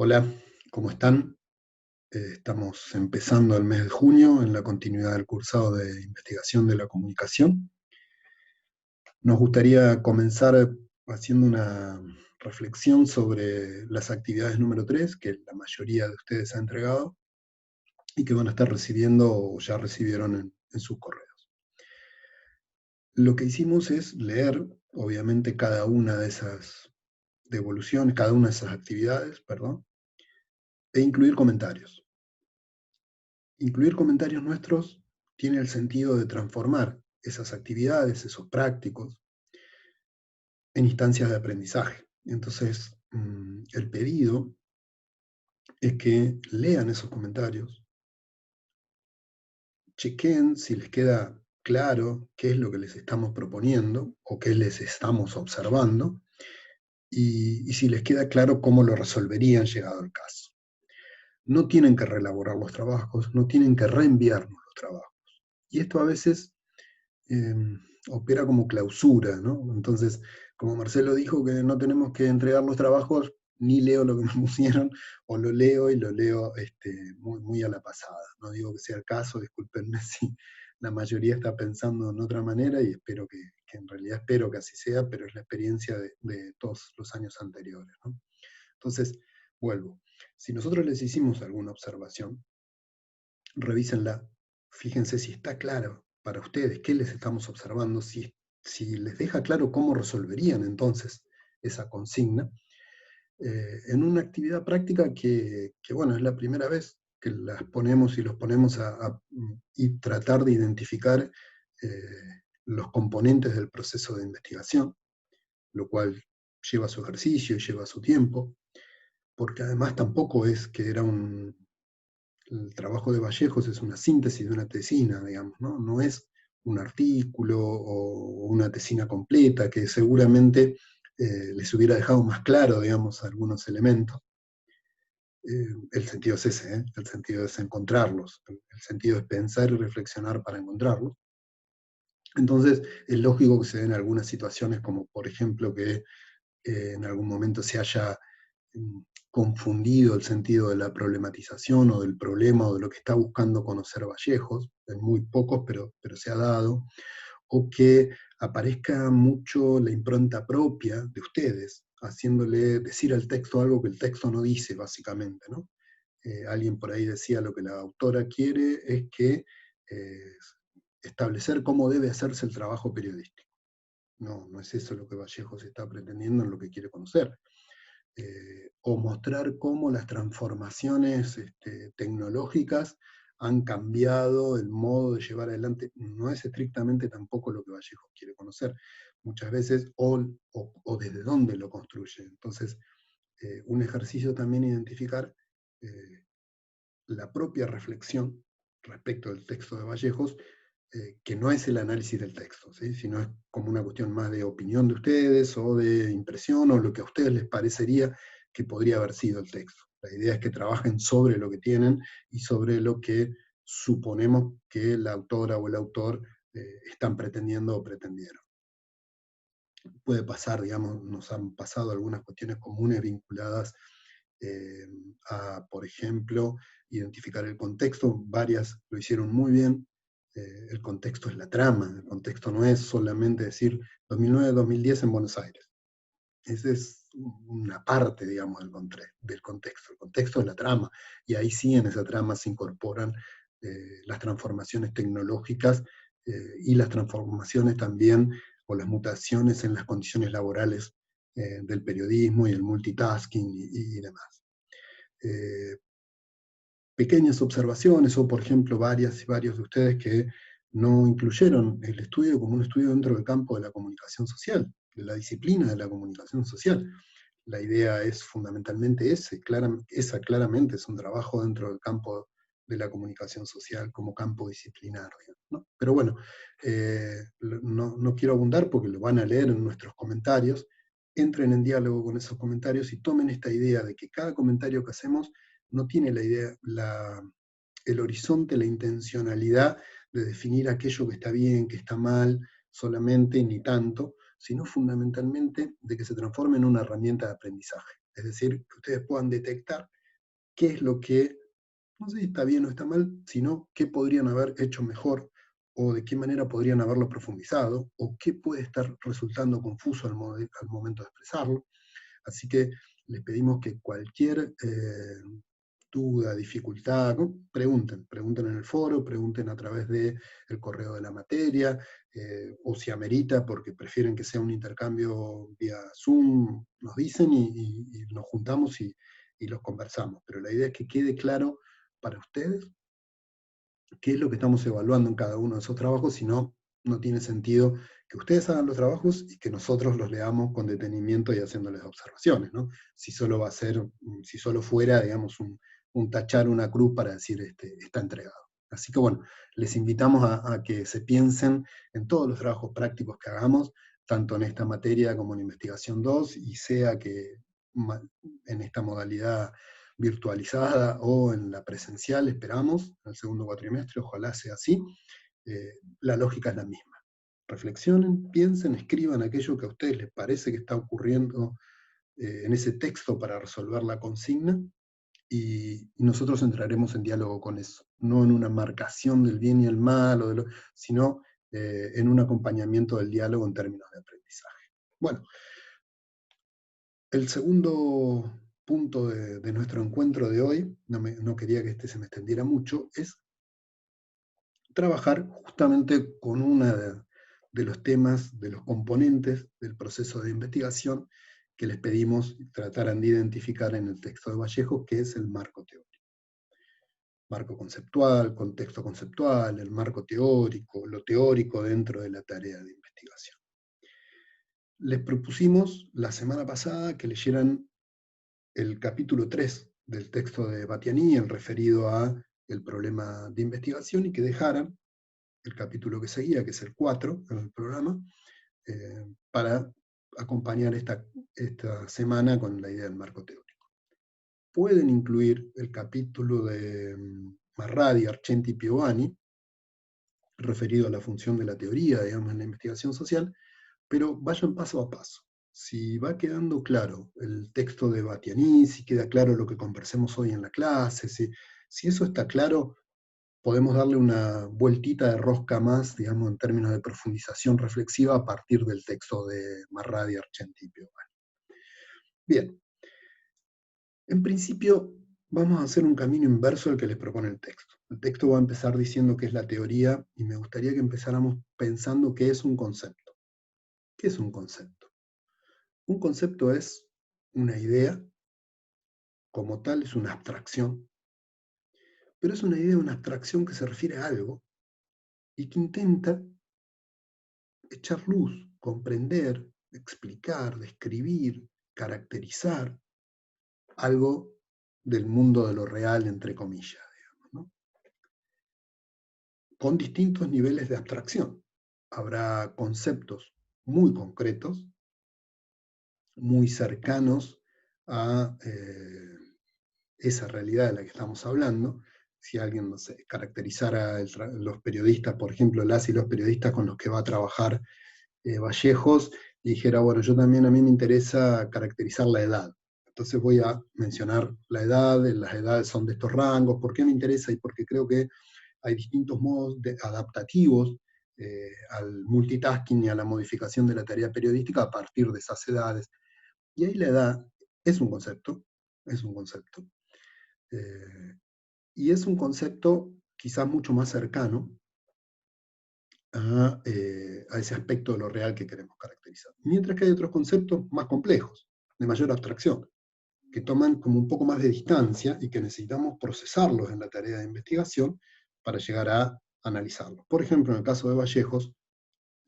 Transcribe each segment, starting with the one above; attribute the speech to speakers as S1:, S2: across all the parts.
S1: Hola, ¿cómo están? Estamos empezando el mes de junio en la continuidad del cursado de investigación de la comunicación. Nos gustaría comenzar haciendo una reflexión sobre las actividades número 3, que la mayoría de ustedes ha entregado y que van a estar recibiendo o ya recibieron en sus correos. Lo que hicimos es leer, obviamente, cada una de esas devoluciones, cada una de esas actividades, perdón, e incluir comentarios. Incluir comentarios nuestros tiene el sentido de transformar esas actividades, esos prácticos, en instancias de aprendizaje. Entonces, el pedido es que lean esos comentarios, chequen si les queda claro qué es lo que les estamos proponiendo o qué les estamos observando, y si les queda claro cómo lo resolverían llegado el caso. No tienen que reelaborar los trabajos, no tienen que reenviarnos los trabajos. Y esto a veces eh, opera como clausura, ¿no? Entonces, como Marcelo dijo que no tenemos que entregar los trabajos, ni leo lo que me pusieron, o lo leo y lo leo muy, muy a la pasada. No digo que sea el caso, discúlpenme si la mayoría está pensando en otra manera, y espero que en realidad espero que así sea, pero es la experiencia de todos los años anteriores, ¿no? Entonces, vuelvo. Si nosotros les hicimos alguna observación, revísenla, fíjense si está claro para ustedes qué les estamos observando, si les deja claro cómo resolverían entonces esa consigna, en una actividad práctica que, bueno, es la primera vez que las ponemos y los ponemos y tratar de identificar los componentes del proceso de investigación, lo cual lleva su ejercicio y lleva su tiempo, porque además tampoco es que era el trabajo de Vallejos es una síntesis de una tesina, digamos, ¿no? No es un artículo o una tesina completa que seguramente les hubiera dejado más claro, digamos, algunos elementos. El sentido es ese, ¿eh? El sentido es encontrarlos, el sentido es pensar y reflexionar para encontrarlos. Entonces, es lógico que se den algunas situaciones como, por ejemplo, que en algún momento se haya confundido el sentido de la problematización o del problema o de lo que está buscando conocer Vallejos, en muy pocos, pero se ha dado, o que aparezca mucho la impronta propia de ustedes, haciéndole decir al texto algo que el texto no dice, básicamente, ¿no? Alguien por ahí decía lo que la autora quiere es que eh, establecer cómo debe hacerse el trabajo periodístico. No, no es eso lo que Vallejos está pretendiendo en lo que quiere conocer. O mostrar cómo las transformaciones tecnológicas han cambiado el modo de llevar adelante. No es estrictamente tampoco lo que Vallejos quiere conocer, muchas veces, o desde dónde lo construye. Entonces, un ejercicio también identificar la propia reflexión respecto del texto de Vallejos, que no es el análisis del texto, ¿sí? Sino es como una cuestión más de opinión de ustedes o de impresión o lo que a ustedes les parecería que podría haber sido el texto. La idea es que trabajen sobre lo que tienen y sobre lo que suponemos que la autora o el autor están pretendiendo o pretendieron. Puede pasar, digamos, nos han pasado algunas cuestiones comunes vinculadas eh, a, por ejemplo, identificar el contexto. Varias lo hicieron muy bien. El contexto es la trama, el contexto no es solamente decir 2009-2010 en Buenos Aires. Esa es una parte, digamos, del contexto. El contexto es la trama, y ahí sí en esa trama se incorporan las transformaciones tecnológicas y las transformaciones también, o las mutaciones en las condiciones laborales del periodismo y el multitasking y demás. Eh, Pequeñas observaciones, o por ejemplo varias y varios de ustedes que no incluyeron el estudio como un estudio dentro del campo de la comunicación social, de la disciplina de la comunicación social. La idea es fundamentalmente esa claramente es un trabajo dentro del campo de la comunicación social como campo disciplinar, digamos, ¿no? Pero bueno, no quiero abundar porque lo van a leer en nuestros comentarios. Entren en diálogo con esos comentarios y tomen esta idea de que cada comentario que hacemos no tiene la idea, el horizonte, la intencionalidad de definir aquello que está bien, que está mal, solamente, ni tanto, sino fundamentalmente de que se transforme en una herramienta de aprendizaje. Es decir, que ustedes puedan detectar qué es lo que, no sé si está bien o está mal, sino qué podrían haber hecho mejor, o de qué manera podrían haberlo profundizado, o qué puede estar resultando confuso al momento de expresarlo. Así que les pedimos que cualquier duda, dificultad, ¿no? Pregunten en el foro, pregunten a través del correo de la materia, o si amerita, porque prefieren que sea un intercambio vía Zoom, nos dicen y nos juntamos y los conversamos. Pero la idea es que quede claro para ustedes qué es lo que estamos evaluando en cada uno de esos trabajos, si no, no tiene sentido que ustedes hagan los trabajos y que nosotros los leamos con detenimiento y haciéndoles observaciones, ¿no? Si solo va a ser, si solo fuera, digamos, un tachar, una cruz para decir está entregado. Así que bueno, les invitamos a que se piensen en todos los trabajos prácticos que hagamos, tanto en esta materia como en investigación 2, y sea que en esta modalidad virtualizada o en la presencial, esperamos, en el segundo cuatrimestre, ojalá sea así, la lógica es la misma. Reflexionen, piensen, escriban aquello que a ustedes les parece que está ocurriendo en ese texto para resolver la consigna, y nosotros entraremos en diálogo con eso, no en una marcación del bien y el mal, sino en un acompañamiento del diálogo en términos de aprendizaje. Bueno, el segundo punto de nuestro encuentro de hoy, no quería que se me extendiera mucho, es trabajar justamente con uno de los temas, de los componentes del proceso de investigación que les pedimos trataran de identificar en el texto de Vallejo, que es el marco teórico. Marco conceptual, contexto conceptual, el marco teórico, lo teórico dentro de la tarea de investigación. Les propusimos la semana pasada que leyeran el capítulo 3 del texto de Battiani, el referido a el problema de investigación, y que dejaran el capítulo que seguía, que es el 4 en el programa, para acompañar esta semana con la idea del marco teórico. Pueden incluir el capítulo de Marradi, Argenti y Piovani, referido a la función de la teoría, digamos, en la investigación social, pero vayan paso a paso. Si va quedando claro el texto de Battiani, si queda claro lo que conversemos hoy en la clase, si eso está claro, podemos darle una vueltita de rosca más, digamos, en términos de profundización reflexiva a partir del texto de Marradi, Argenti y Piovani. Bien, en principio vamos a hacer un camino inverso al que les propone el texto. El texto va a empezar diciendo qué es la teoría, y me gustaría que empezáramos pensando qué es un concepto. ¿Qué es un concepto? Un concepto es una idea, como tal es una abstracción, pero es una idea, una abstracción que se refiere a algo y que intenta echar luz, comprender, explicar, describir, caracterizar algo del mundo de lo real, entre comillas, digamos, ¿no? Con distintos niveles de abstracción. Habrá conceptos muy concretos, muy cercanos a esa realidad de la que estamos hablando. Si alguien, no sé, caracterizara los periodistas, por ejemplo, las y los periodistas con los que va a trabajar Vallejos, y dijera, bueno, yo también, a mí me interesa caracterizar la edad. Entonces voy a mencionar la edad, las edades son de estos rangos, ¿por qué me interesa? Y porque creo que hay distintos modos adaptativos al multitasking y a la modificación de la tarea periodística a partir de esas edades. Y ahí la edad es un concepto, es un concepto. Y es un concepto quizás mucho más cercano a ese aspecto de lo real que queremos caracterizar. Mientras que hay otros conceptos más complejos, de mayor abstracción, que toman como un poco más de distancia y que necesitamos procesarlos en la tarea de investigación para llegar a analizarlos. Por ejemplo, en el caso de Vallejos,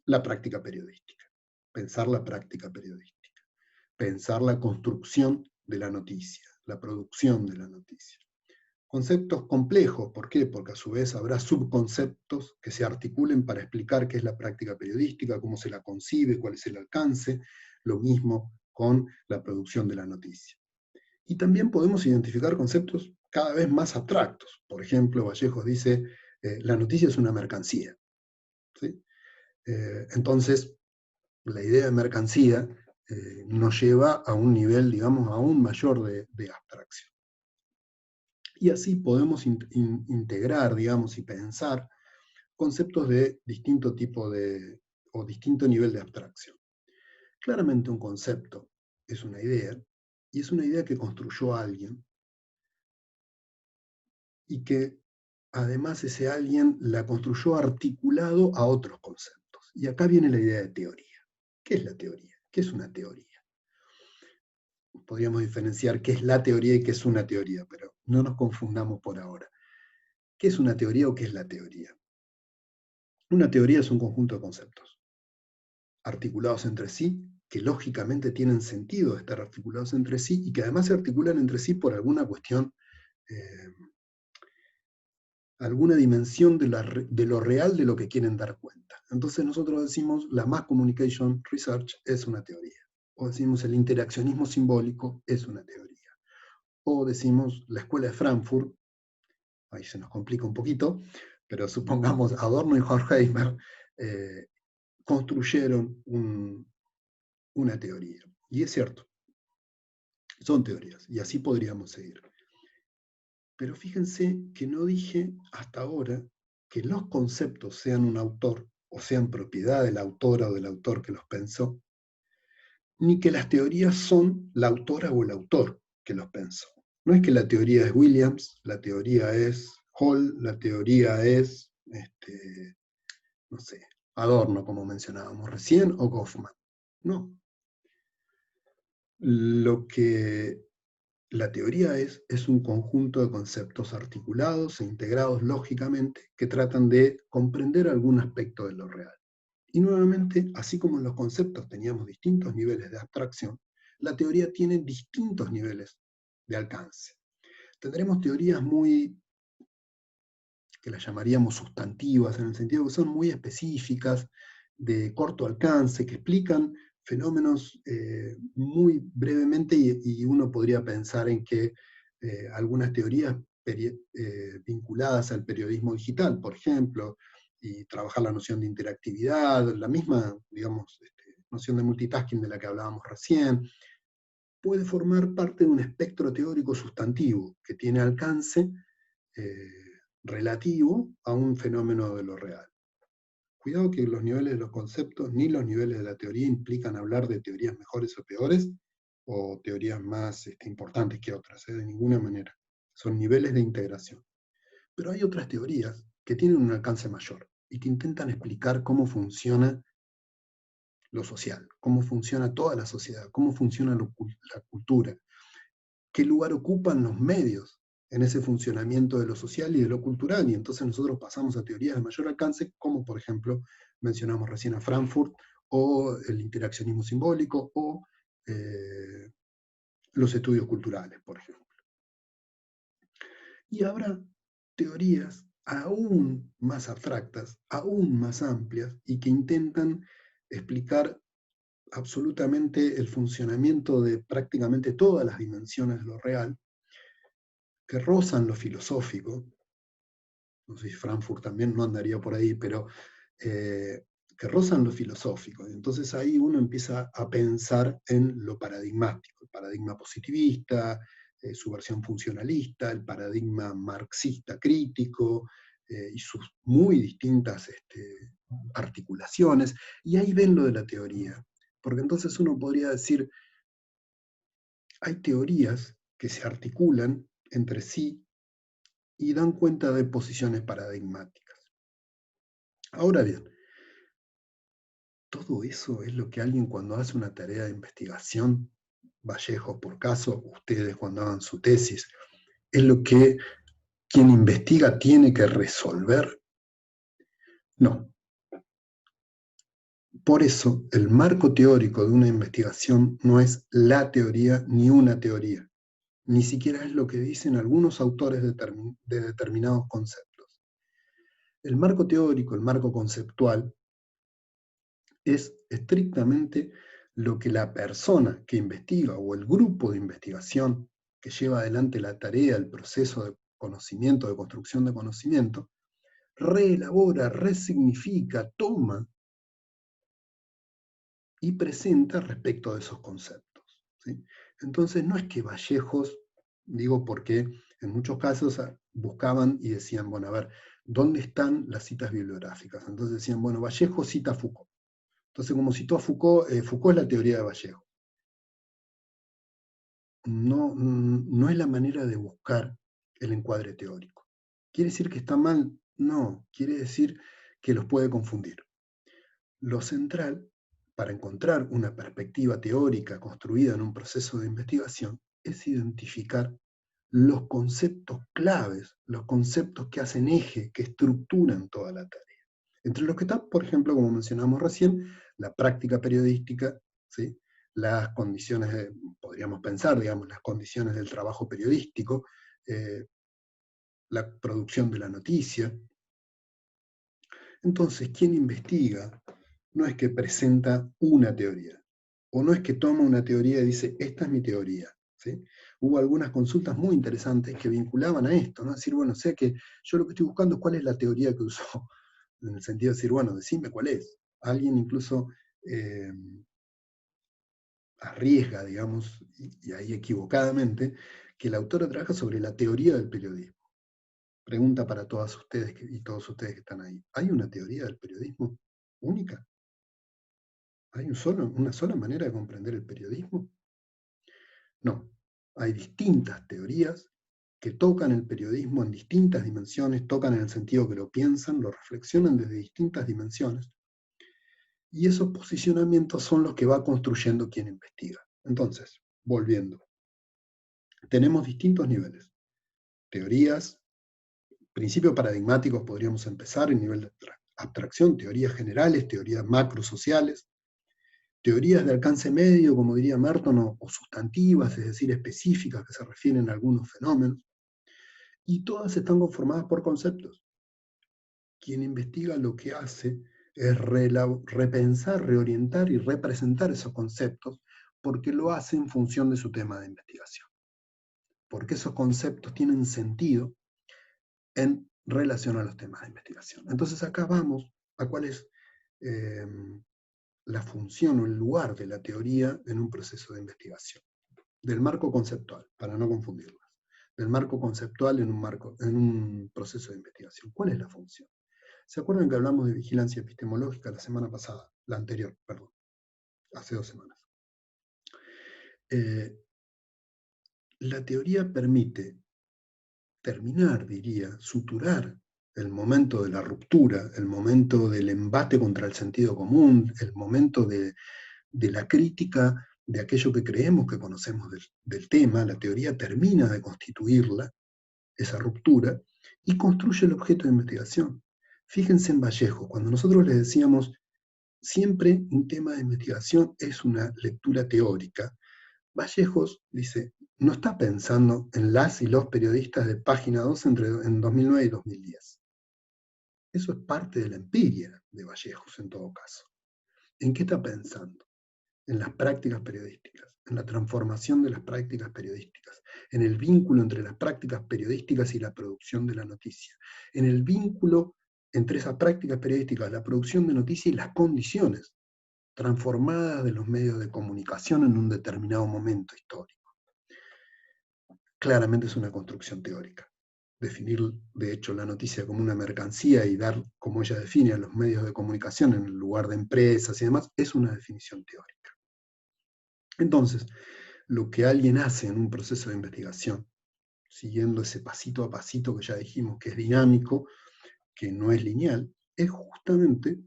S1: la práctica periodística. Pensar la práctica periodística. Pensar la construcción de la noticia, la producción de la noticia. Conceptos complejos, ¿por qué? Porque a su vez habrá subconceptos que se articulen para explicar qué es la práctica periodística, cómo se la concibe, cuál es el alcance, lo mismo con la producción de la noticia. Y también podemos identificar conceptos cada vez más abstractos. Por ejemplo, Vallejos dice, la noticia es una mercancía, ¿sí? Entonces, la idea de mercancía nos lleva a un nivel, digamos, aún mayor de abstracción. Y así podemos integrar, digamos, y pensar conceptos de distinto tipo o distinto nivel de abstracción. Claramente un concepto es una idea, y es una idea que construyó alguien, y que además ese alguien la construyó articulado a otros conceptos. Y acá viene la idea de teoría. ¿Qué es la teoría? ¿Qué es una teoría? Podríamos diferenciar qué es la teoría y qué es una teoría, pero no nos confundamos por ahora. ¿Qué es una teoría o qué es la teoría? Una teoría es un conjunto de conceptos articulados entre sí, que lógicamente tienen sentido de estar articulados entre sí y que además se articulan entre sí por alguna cuestión, alguna dimensión de lo real de lo que quieren dar cuenta. Entonces nosotros decimos la Mass Communication Research es una teoría, o decimos el interaccionismo simbólico es una teoría, o decimos la Escuela de Frankfurt, ahí se nos complica un poquito, pero supongamos Adorno y Horkheimer construyeron una teoría. Y es cierto, son teorías, y así podríamos seguir. Pero fíjense que no dije hasta ahora que los conceptos sean un autor, o sean propiedad de la autora o del autor que los pensó, ni que las teorías son la autora o el autor que los pensó. No es que la teoría es Williams, la teoría es Hall, la teoría es, no sé, Adorno, como mencionábamos recién, o Goffman. No. Lo que la teoría es un conjunto de conceptos articulados e integrados lógicamente que tratan de comprender algún aspecto de lo real. Y nuevamente, así como en los conceptos teníamos distintos niveles de abstracción, la teoría tiene distintos niveles de alcance. Tendremos teorías que las llamaríamos sustantivas, en el sentido que son muy específicas, de corto alcance, que explican fenómenos muy brevemente, y uno podría pensar en que algunas teorías vinculadas al periodismo digital, por ejemplo, y trabajar la noción de interactividad, la misma, digamos, noción de multitasking de la que hablábamos recién, puede formar parte de un espectro teórico sustantivo que tiene alcance relativo a un fenómeno de lo real. Cuidado que los niveles de los conceptos ni los niveles de la teoría implican hablar de teorías mejores o peores, o teorías más importantes que otras, de ninguna manera. Son niveles de integración. Pero hay otras teorías que tienen un alcance mayor y que intentan explicar cómo funciona lo social, cómo funciona toda la sociedad, cómo funciona la cultura, qué lugar ocupan los medios en ese funcionamiento de lo social y de lo cultural, y entonces nosotros pasamos a teorías de mayor alcance, como por ejemplo mencionamos recién a Frankfurt, o el interaccionismo simbólico, o los estudios culturales, por ejemplo. Y habrá teorías aún más abstractas, aún más amplias, y que intentan explicar absolutamente el funcionamiento de prácticamente todas las dimensiones de lo real, que rozan lo filosófico. No sé si Frankfurt también no andaría por ahí, pero que rozan lo filosófico. Entonces ahí uno empieza a pensar en lo paradigmático, el paradigma positivista, su versión funcionalista, el paradigma marxista crítico, y sus muy distintas articulaciones, y ahí ven lo de la teoría. Porque entonces uno podría decir, hay teorías que se articulan entre sí y dan cuenta de posiciones paradigmáticas. Ahora bien, todo eso es lo que alguien cuando hace una tarea de investigación, Vallejo por caso, ustedes cuando hagan su tesis, es lo que quien investiga tiene que resolver. No. Por eso, el marco teórico de una investigación no es la teoría ni una teoría. Ni siquiera es lo que dicen algunos autores de determinados conceptos. El marco teórico, el marco conceptual, es estrictamente lo que la persona que investiga o el grupo de investigación que lleva adelante la tarea, el proceso de conocimiento, de construcción de conocimiento, reelabora, resignifica, toma y presenta respecto de esos conceptos, ¿sí? Entonces no es que Vallejos, digo porque en muchos casos buscaban y decían, bueno, a ver, ¿dónde están las citas bibliográficas? Entonces decían, bueno, Vallejo cita a Foucault. Entonces, como citó a Foucault, Foucault es la teoría de Vallejo. No, no es la manera de buscar el encuadre teórico. ¿Quiere decir que está mal? No, quiere decir que los puede confundir. Lo central, para encontrar una perspectiva teórica construida en un proceso de investigación, es identificar los conceptos claves, los conceptos que hacen eje, que estructuran toda la tarea. Entre los que están, por ejemplo, como mencionamos recién, la práctica periodística, ¿sí? Las condiciones, podríamos pensar, digamos, las condiciones del trabajo periodístico, la producción de la noticia. Entonces, quien investiga no es que presenta una teoría, o no es que toma una teoría y dice, esta es mi teoría, ¿sí? Hubo algunas consultas muy interesantes que vinculaban a esto, ¿no? Decir, bueno, o sea que yo lo que estoy buscando es cuál es la teoría que usó, en el sentido de decir, bueno, decime cuál es. Alguien incluso arriesga, digamos, y ahí equivocadamente, que la autora trabaja sobre la teoría del periodismo. Pregunta para todas ustedes y todos ustedes que están ahí. ¿Hay una teoría del periodismo única? ¿Hay una sola manera de comprender el periodismo? No. Hay distintas teorías que tocan el periodismo en distintas dimensiones, tocan en el sentido que lo piensan, lo reflexionan desde distintas dimensiones. Y esos posicionamientos son los que va construyendo quien investiga. Entonces, volviendo, tenemos distintos niveles. Teorías, principios paradigmáticos podríamos empezar en nivel de abstracción, teorías generales, teorías macrosociales, teorías de alcance medio, como diría Merton, o sustantivas, es decir, específicas que se refieren a algunos fenómenos, y todas están conformadas por conceptos. Quien investiga lo que hace es repensar, reorientar y representar esos conceptos porque lo hace en función de su tema de investigación. Porque esos conceptos tienen sentido en relación a los temas de investigación. Entonces acá vamos a cuál es la función o el lugar de la teoría en un proceso de investigación. Del marco conceptual, para no confundirlas. Del marco conceptual en un proceso de investigación. ¿Cuál es la función? ¿Se acuerdan que hablamos de vigilancia epistemológica la semana pasada? La anterior, perdón. Hace 2 semanas. La teoría permite terminar, diría, suturar el momento de la ruptura, el momento del embate contra el sentido común, el momento de la crítica de aquello que creemos que conocemos del tema. La teoría termina de constituirla, esa ruptura, y construye el objeto de investigación. Fíjense en Vallejo, cuando nosotros les decíamos, siempre un tema de investigación es una lectura teórica, Vallejos dice, no está pensando en las y los periodistas de Página 2 en 2009 y 2010. Eso es parte de la empiria de Vallejos en todo caso. ¿En qué está pensando? En las prácticas periodísticas, en la transformación de las prácticas periodísticas, en el vínculo entre las prácticas periodísticas y la producción de la noticia, en el vínculo entre esas prácticas periodísticas, la producción de noticia y las condiciones transformadas de los medios de comunicación en un determinado momento histórico. Claramente es una construcción teórica. Definir, de hecho, la noticia como una mercancía y dar, como ella define, a los medios de comunicación en el lugar de empresas y demás, es una definición teórica. Entonces, lo que alguien hace en un proceso de investigación, siguiendo ese pasito a pasito que ya dijimos que es dinámico, que no es lineal, es justamente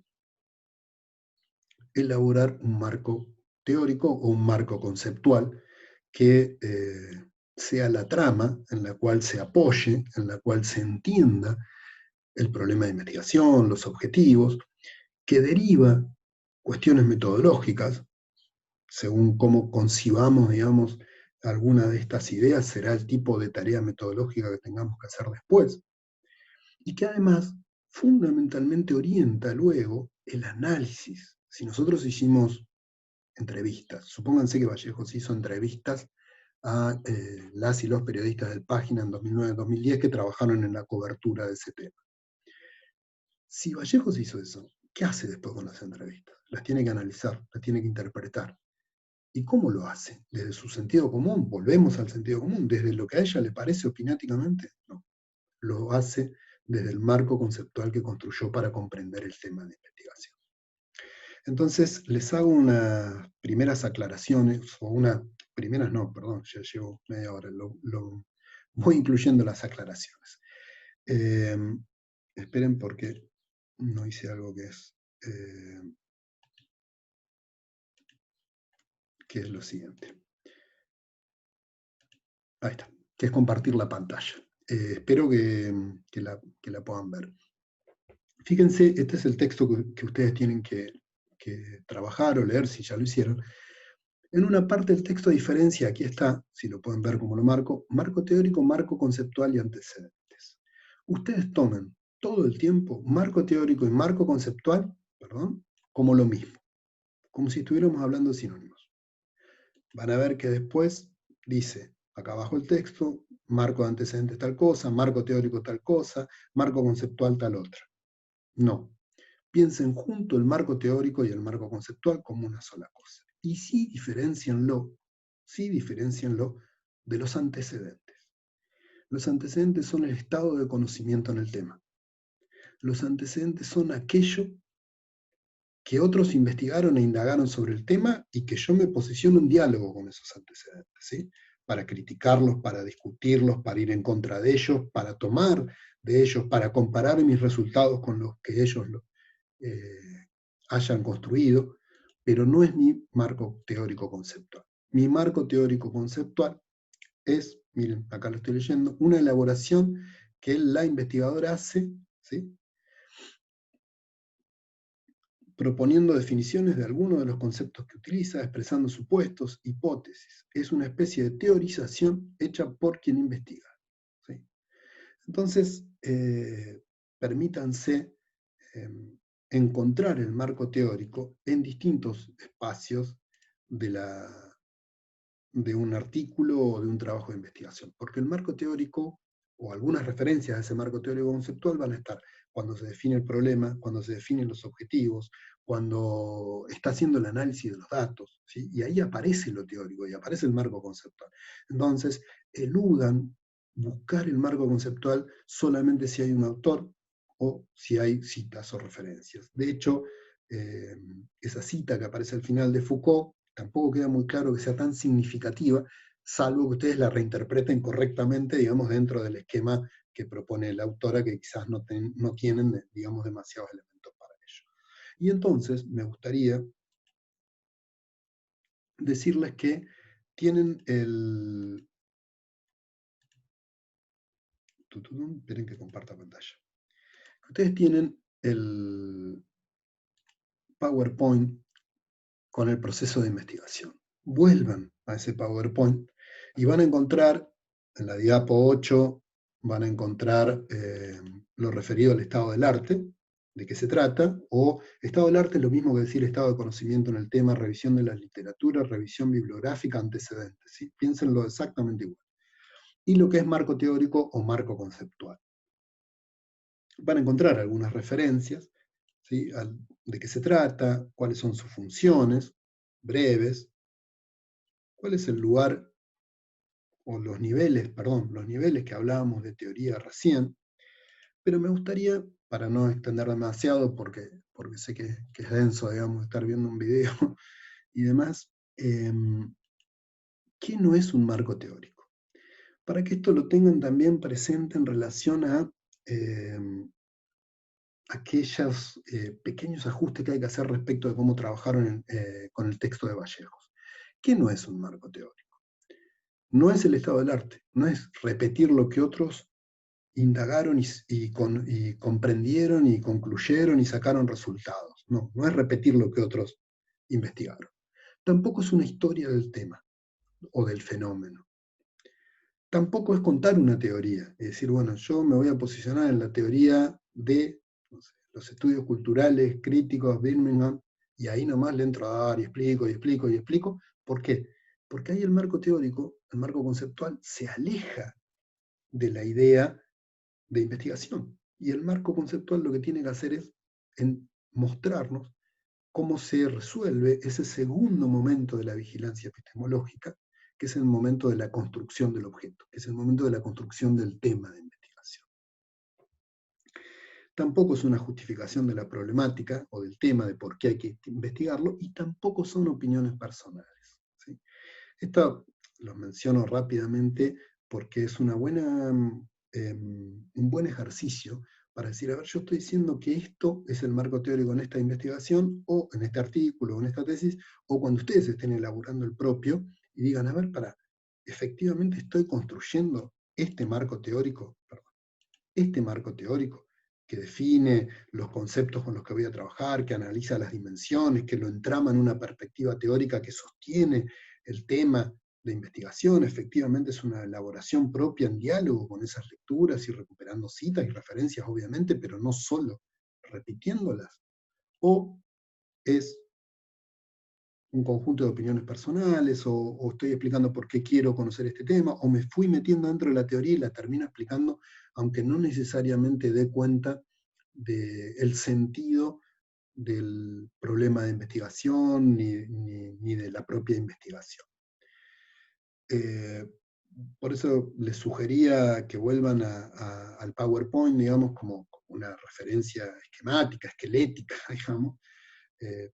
S1: elaborar un marco teórico o un marco conceptual que sea la trama en la cual se apoye, en la cual se entienda el problema de investigación, los objetivos, que deriva cuestiones metodológicas, según cómo concibamos, digamos, alguna de estas ideas, será el tipo de tarea metodológica que tengamos que hacer después, y que además fundamentalmente orienta luego el análisis. Si nosotros hicimos entrevistas, supónganse que Vallejos hizo entrevistas a las y los periodistas del Página en 2009-2010 que trabajaron en la cobertura de ese tema. Si Vallejos hizo eso, ¿qué hace después con las entrevistas? Las tiene que analizar, las tiene que interpretar. ¿Y cómo lo hace? ¿Desde su sentido común? Volvemos al sentido común. ¿Desde lo que a ella le parece opináticamente? No. Lo hace desde el marco conceptual que construyó para comprender el tema de investigación. Entonces, les hago unas primeras aclaraciones, o primeras no, perdón, ya llevo media hora, voy incluyendo las aclaraciones. Esperen porque no hice algo que es lo siguiente. Ahí está, que es compartir la pantalla. Espero que la puedan ver. Fíjense, este es el texto que ustedes tienen que trabajar o leer si ya lo hicieron. En una parte del texto diferencia, aquí está, si lo pueden ver como lo marco teórico, marco conceptual y antecedentes. Ustedes tomen todo el tiempo marco teórico y marco conceptual, como lo mismo, como si estuviéramos hablando de sinónimos. Van a ver que después dice, acá abajo el texto, marco de antecedentes tal cosa, marco teórico tal cosa, marco conceptual tal otra. No. Piensen junto el marco teórico y el marco conceptual como una sola cosa. Y sí diferencienlo de los antecedentes. Los antecedentes son el estado de conocimiento en el tema. Los antecedentes son aquello que otros investigaron e indagaron sobre el tema y que yo me posiciono en diálogo con esos antecedentes, ¿sí? Para criticarlos, para discutirlos, para ir en contra de ellos, para tomar de ellos, para comparar mis resultados con los que ellos hayan construido, pero no es mi marco teórico conceptual. Mi marco teórico conceptual es, miren, acá lo estoy leyendo, una elaboración que la investigadora hace, ¿sí? Proponiendo definiciones de algunos de los conceptos que utiliza, expresando supuestos, hipótesis. Es una especie de teorización hecha por quien investiga, ¿sí? Entonces, permítanse encontrar el marco teórico en distintos espacios de un artículo o de un trabajo de investigación, porque el marco teórico o algunas referencias a ese marco teórico conceptual van a estar cuando se define el problema, cuando se definen los objetivos, cuando está haciendo el análisis de los datos, ¿sí? Y ahí aparece lo teórico y aparece el marco conceptual. Entonces, eludan buscar el marco conceptual solamente si hay un autor o si hay citas o referencias. De hecho, esa cita que aparece al final de Foucault tampoco queda muy claro que sea tan significativa, salvo que ustedes la reinterpreten correctamente, digamos, dentro del esquema que propone la autora, que quizás no tienen, digamos, demasiados elementos para ello. Y entonces me gustaría decirles que tienen el... Esperen que comparta pantalla. Ustedes tienen el PowerPoint con el proceso de investigación. Vuelvan a ese PowerPoint y van a encontrar en la diapo 8, van a encontrar lo referido al estado del arte, de qué se trata, o estado del arte es lo mismo que decir estado de conocimiento en el tema, revisión de la literatura, revisión bibliográfica, antecedentes, ¿sí? Piénsenlo exactamente igual. Y lo que es marco teórico o marco conceptual. Van a encontrar algunas referencias, ¿sí? De qué se trata, cuáles son sus funciones, breves, cuál es el lugar o los niveles que hablábamos de teoría recién, pero me gustaría, para no extender demasiado, porque sé que es denso, digamos, estar viendo un video y demás, ¿qué no es un marco teórico? Para que esto lo tengan también presente en relación a aquellos pequeños ajustes que hay que hacer respecto de cómo trabajaron con el texto de Vallejos. ¿Qué no es un marco teórico? No es el estado del arte, no es repetir lo que otros indagaron y comprendieron y concluyeron y sacaron resultados. No, no es repetir lo que otros investigaron. Tampoco es una historia del tema o del fenómeno. Tampoco es contar una teoría, es decir, bueno, yo me voy a posicionar en la teoría de los estudios culturales críticos, Birmingham, y ahí nomás le entro a dar y explico y explico y explico. ¿Por qué? Porque ahí el marco teórico, el marco conceptual, se aleja de la idea de investigación. Y el marco conceptual lo que tiene que hacer es mostrarnos cómo se resuelve ese segundo momento de la vigilancia epistemológica, que es el momento de la construcción del objeto, que es el momento de la construcción del tema de investigación. Tampoco es una justificación de la problemática o del tema de por qué hay que investigarlo, y tampoco son opiniones personales, ¿sí? Esto lo menciono rápidamente porque es un buen ejercicio para decir, a ver, yo estoy diciendo que esto es el marco teórico en esta investigación, o en este artículo, o en esta tesis, o cuando ustedes estén elaborando el propio, y digan, a ver, efectivamente estoy construyendo este marco teórico, que define los conceptos con los que voy a trabajar, que analiza las dimensiones, que lo entrama en una perspectiva teórica que sostiene el tema de investigación. Efectivamente es una elaboración propia en diálogo con esas lecturas y recuperando citas y referencias, obviamente, pero no solo repitiéndolas. O es un conjunto de opiniones personales, o estoy explicando por qué quiero conocer este tema, o me fui metiendo dentro de la teoría y la termino explicando, aunque no necesariamente dé cuenta del sentido del problema de investigación ni de la propia investigación. Por eso les sugería que vuelvan al PowerPoint, digamos, como una referencia esquemática, esquelética, digamos,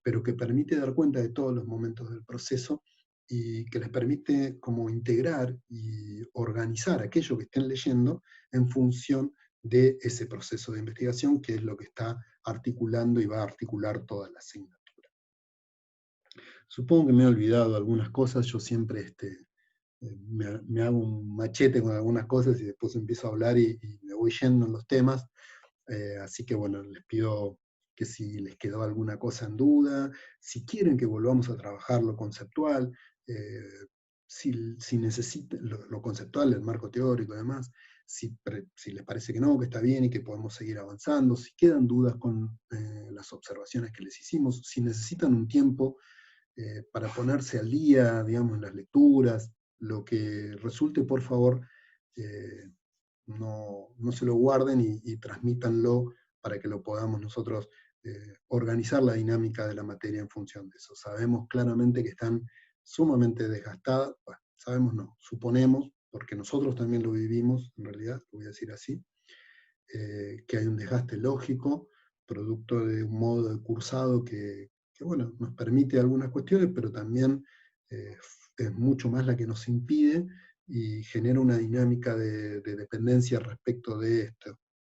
S1: pero que permite dar cuenta de todos los momentos del proceso y que les permite como integrar y organizar aquello que estén leyendo en función de ese proceso de investigación, que es lo que está articulando y va a articular toda la asignatura. Supongo que me he olvidado algunas cosas. Yo siempre me hago un machete con algunas cosas y después empiezo a hablar y me voy yendo en los temas. Así que bueno, les pido que si les quedó alguna cosa en duda, si quieren que volvamos a trabajar lo conceptual, si necesitan lo conceptual, el marco teórico y demás, si les parece que no, que está bien y que podemos seguir avanzando, si quedan dudas con las observaciones que les hicimos, si necesitan un tiempo para ponerse al día, digamos, en las lecturas, lo que resulte, por favor, no se lo guarden y transmítanlo para que lo podamos nosotros organizar la dinámica de la materia en función de eso. Sabemos claramente que están sumamente desgastadas, bueno, sabemos no, suponemos, porque nosotros también lo vivimos, en realidad, lo voy a decir así, que hay un desgaste lógico, producto de un modo de cursado que bueno, nos permite algunas cuestiones, pero también es mucho más la que nos impide y genera una dinámica de dependencia respecto de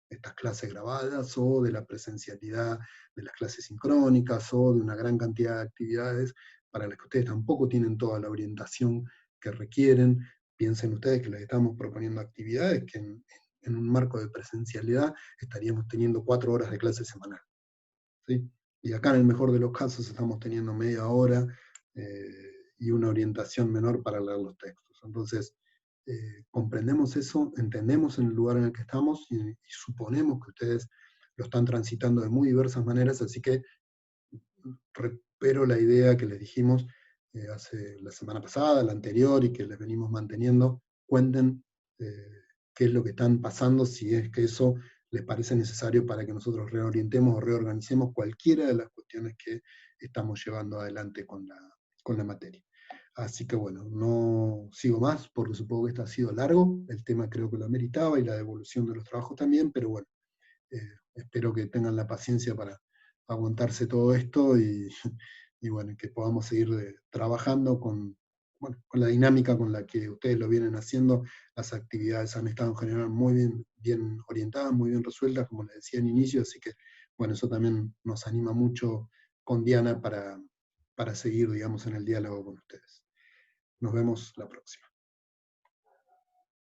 S1: estas clases grabadas, o de la presencialidad de las clases sincrónicas, o de una gran cantidad de actividades para las que ustedes tampoco tienen toda la orientación que requieren. Piensen ustedes que les estamos proponiendo actividades que en un marco de presencialidad estaríamos teniendo 4 horas de clase semanal, ¿sí? Y acá en el mejor de los casos estamos teniendo media hora y una orientación menor para leer los textos. Entonces, comprendemos eso, entendemos en el lugar en el que estamos y suponemos que ustedes lo están transitando de muy diversas maneras, así que recupero la idea que les dijimos hace la semana pasada, la anterior, y que les venimos manteniendo. Cuenten qué es lo que están pasando, si es que eso les parece necesario para que nosotros reorientemos o reorganicemos cualquiera de las cuestiones que estamos llevando adelante con la materia. Así que bueno, no sigo más, porque supongo que esto ha sido largo, el tema creo que lo ameritaba, y la devolución de los trabajos también, pero bueno, espero que tengan la paciencia para aguantarse todo esto y bueno, que podamos seguir trabajando con la dinámica con la que ustedes lo vienen haciendo. Las actividades han estado en general muy bien orientadas, muy bien resueltas, como les decía al inicio, así que bueno, eso también nos anima mucho con Diana para seguir, digamos, en el diálogo con ustedes. Nos vemos la próxima.